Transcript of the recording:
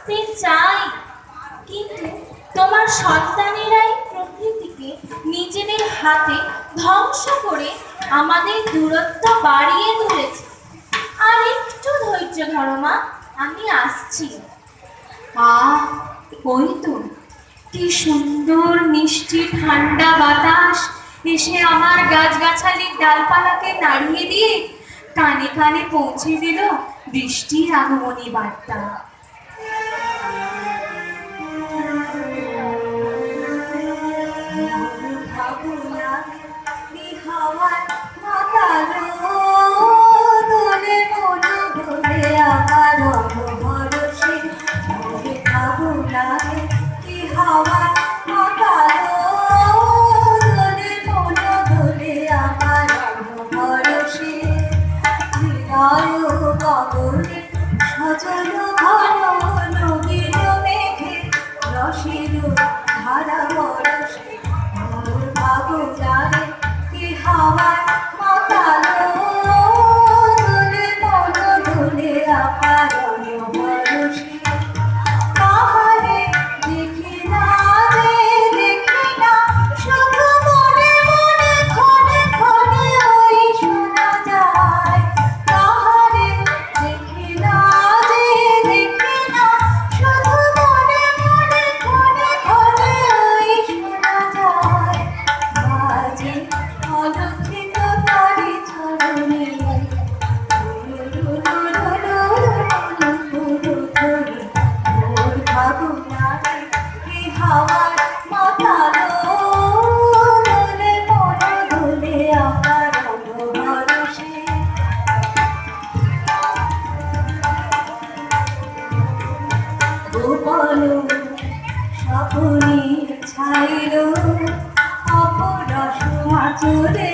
আসতে চাই, কিন্তু তোমার সন্তানেরাই প্রকৃতিকে নিজেদের হাতে ধ্বংস করে আমাদের দূরত্ব বাড়িয়ে তুলেছে। আর একটু ধৈর্য ধরো মা, আমি আসছি। ওই তো কি সুন্দর মিষ্টি ঠান্ডা বাতাস এসে আমার গাছগাছালির ডালপালাকে নাড়িয়ে দিয়ে কানে কানে পৌঁছে দিল বৃষ্টির আগমনী বার্তা। সজল ঘন নবীন মেঘে রসের ধারা বরসে মোর ভাবনারে কি হাওয়ার মাতালো দোলে মন দোলে আকারণ বরসে কাহারে দেখি না রে দেখি না শুধু মনে মনে ক্ষণে ক্ষণে ওই শোনা যায়। কাহারে দেখি না রে দেখি না শুধু মনে মনে ক্ষণে ক্ষণে ওই শোনা যায়। বাজে অলক্ষিত তারি চরণে মোর ভাবনারে কি হাওয়ার মাতালো দোলে মন দোলে আকারণ বরসে। গোপন স্বপ্নের ছাইল অপরস আচরে